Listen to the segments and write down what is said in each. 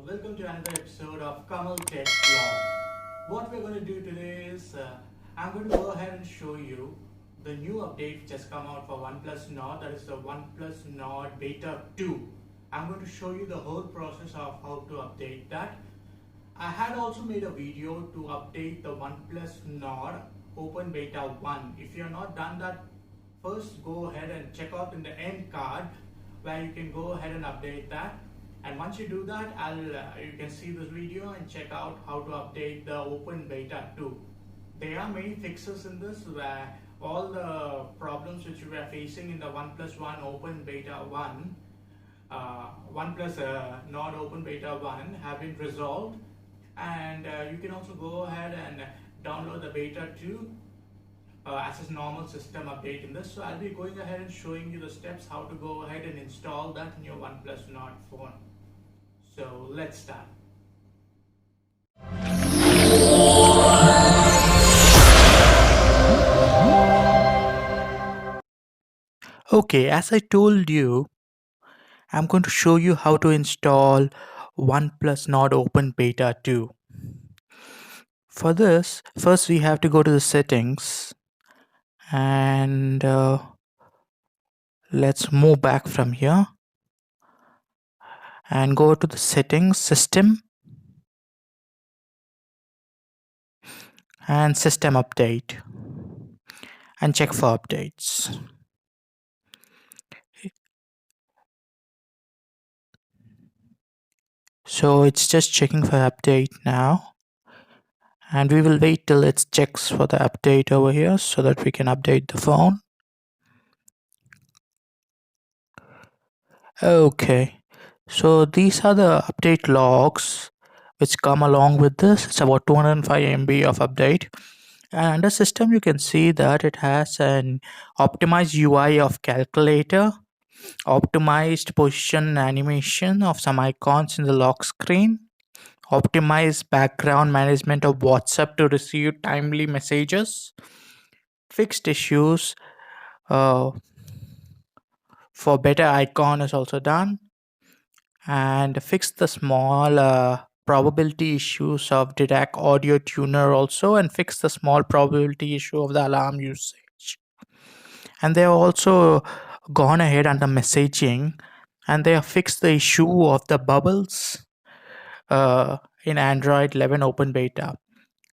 welcome to another episode of kamaltechvlog. What we're going to do today is I'm going to go ahead and show you the new update which has come out for OnePlus Nord, that is the OnePlus Nord Beta 2. I'm going to show you the whole process of how to update that. I had also made a video to update the OnePlus Nord Open Beta 1. If you have not done that, first go ahead and check out in the end card where you can go ahead and update that. And once you do that, you can see this video and check out how to update the Open Beta 2. There are many fixes in this where all the problems which we were facing in the OnePlus One Open Beta 1, OnePlus Nord Open Beta 1 have been resolved. And you can also go ahead and download the Beta 2 as a normal system update in this. So I'll be going ahead and showing you the steps how to go ahead and install that in your OnePlus Nord phone. So let's start. Okay, as I told you, I'm going to show you how to install OnePlus Nord Open Beta 2. For this, first we have to go to the settings and let's move back from here and go to the settings, system and system update and check for updates. So it's just checking for update now, and we will wait till it checks for the update over here so that we can update the phone. Okay, so these are the update logs which come along with this. It's about 205 MB of update. And under system, you can see that it has an optimized UI of calculator, optimized position animation of some icons in the lock screen, optimized background management of WhatsApp to receive timely messages, fixed issues for better icon is also done, and fixed the small probability issues of DDAC audio tuner also, and fixed the small probability issue of the alarm usage. And they have also gone ahead under messaging and they have fixed the issue of the bubbles in Android 11 Open Beta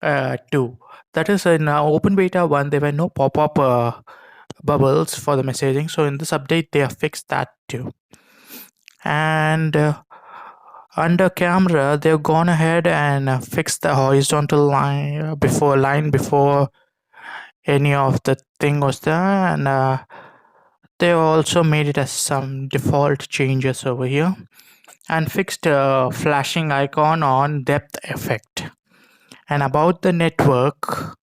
2. That is, in Open Beta 1 there were no pop-up bubbles for the messaging, so in this update they have fixed that too. And under camera they've gone ahead and fixed the horizontal line before any of the thing was there, and they also made it as some default changes over here, and fixed a flashing icon on depth effect. And about the network,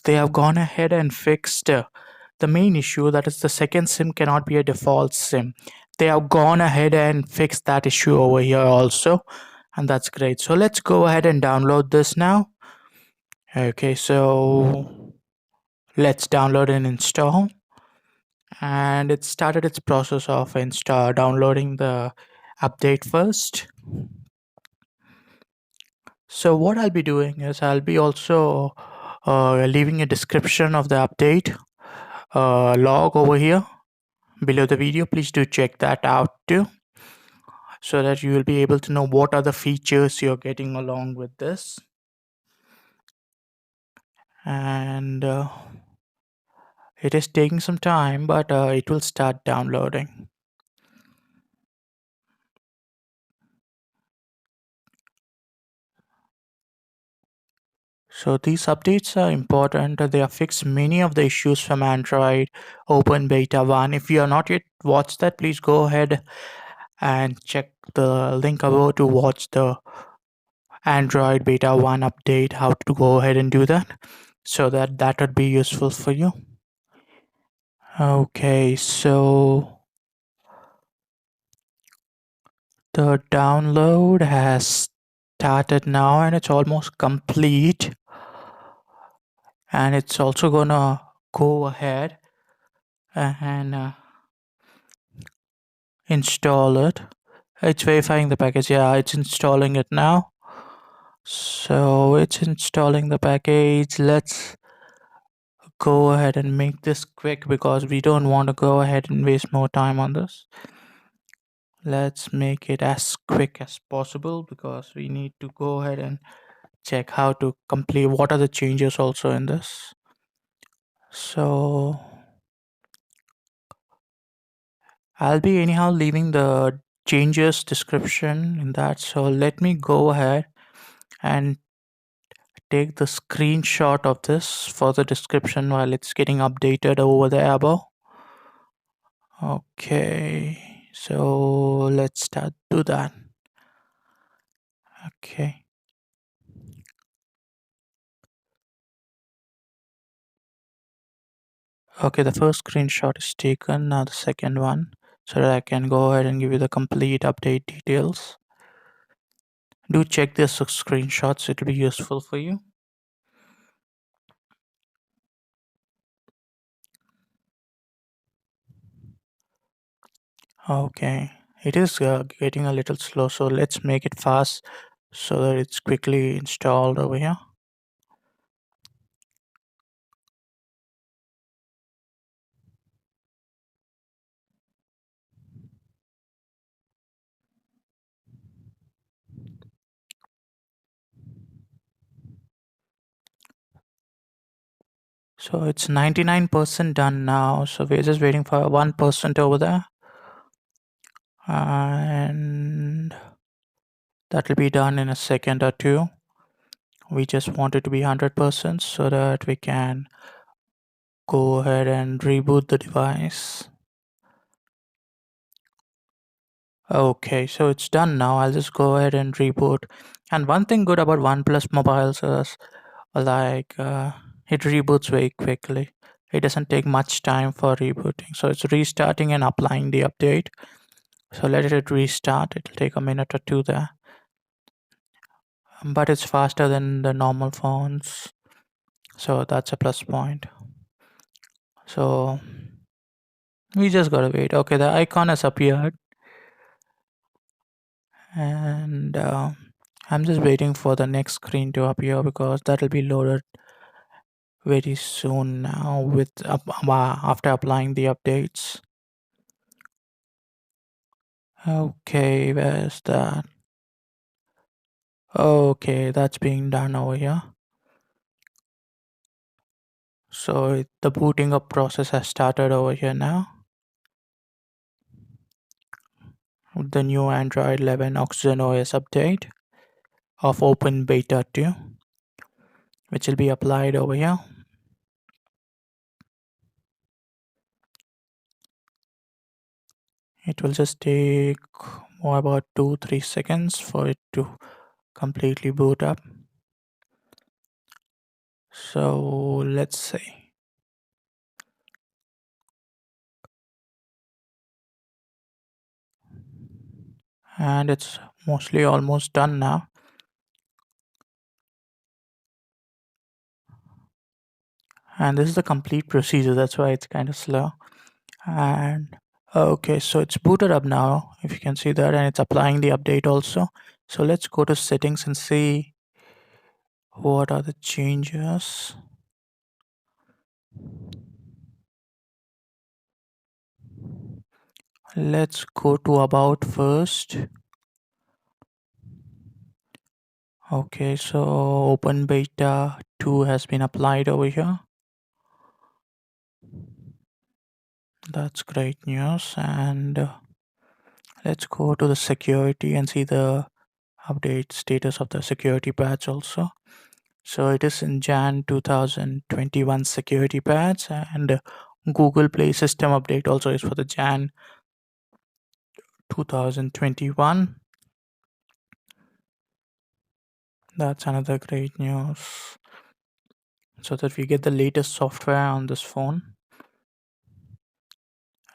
they have gone ahead and fixed the main issue, that is the second SIM cannot be a default SIM. They have gone ahead and fixed that issue over here also, and that's great. So let's go ahead and download this now. Okay, so let's download and install. And it started its process of downloading the update first. So what I'll be doing is I'll be also leaving a description of the update log over here below the video. Please do check that out too, so that you will be able to know what are the features you're getting along with this. And it is taking some time, but it will start downloading. So these updates are important. They have fixed many of the issues from Android Open Beta 1. If you have not yet watched that, please go ahead and check the link above to watch the Android Beta 1 update, how to go ahead and do that, so that would be useful for you. Okay, so the download has started now and it's almost complete. And it's also gonna go ahead and install it. It's verifying the package. Yeah, it's installing it now. So it's installing the package. Let's go ahead and make this quick because we don't want to go ahead and waste more time on this. Let's make it as quick as possible because we need to go ahead and check how to complete what are the changes also in this. So I'll be anyhow leaving the changes description in that. So let me go ahead and take the screenshot of this for the description while it's getting updated over the above. Okay, so let's start do that. Okay. Okay, the first screenshot is taken, now the second one, so that I can go ahead and give you the complete update details. Do check this screenshots, it will be useful for you. Okay, it is getting a little slow, so let's make it fast so that it's quickly installed over here. So it's 99% done now, so we're just waiting for 1% over there, and that will be done in a second or two. We just want it to be 100% so that we can go ahead and reboot the device. Okay, so it's done now. I'll just go ahead and reboot. And one thing good about OnePlus mobiles is it reboots very quickly. It doesn't take much time for rebooting. So it's restarting and applying the update. So let it restart. It'll take a minute or two there. But it's faster than the normal phones. So that's a plus point. So we just gotta wait. Okay, the icon has appeared. And I'm just waiting for the next screen to appear because that will be loaded very soon now with after applying the updates. Okay, where's that? Okay, that's being done over here. So the booting up process has started over here now with the new Android 11 Oxygen OS update of Open Beta 2, which will be applied over here. It will just take about 2-3 seconds for it to completely boot up. So let's see. And it's mostly almost done now. And this is the complete procedure, that's why it's kind of slow. And okay, so it's booted up now, if you can see that, and it's applying the update also. So let's go to settings and see what are the changes. Let's go to about first. Okay, so Open Beta 2 has been applied over here. That's great news. And let's go to the security and see the update status of the security patch also. So it is in Jan 2021 security patch, and Google Play system update also is for the Jan 2021. That's another great news, so that we get the latest software on this phone.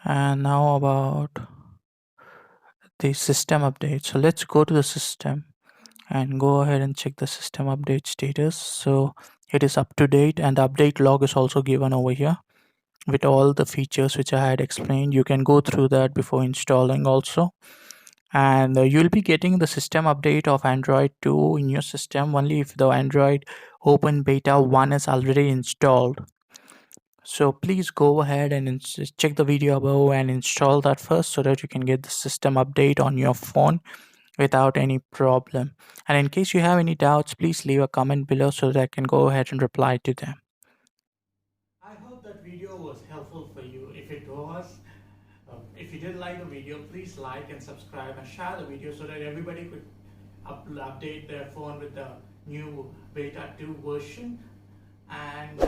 And now about the system update. So let's go to the system and go ahead and check the system update status. So it is up to date, and the update log is also given over here. with all the features which I had explained. You can go through that before installing also. And you'll be getting the system update of Android 2 in your system only if the Android Open Beta 1 is already installed. So please go ahead and check the video above and install that first so that you can get the system update on your phone without any problem. And in case you have any doubts, please leave a comment below so that I can go ahead and reply to them. I hope that video was helpful for you. If it was, if you did like the video, please like and subscribe and share the video so that everybody could update their phone with the new beta 2 version. And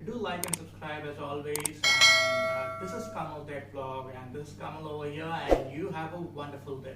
do like and subscribe as always. And this is Kamal Tech Vlog, and this is Kamal over here, and you have a wonderful day.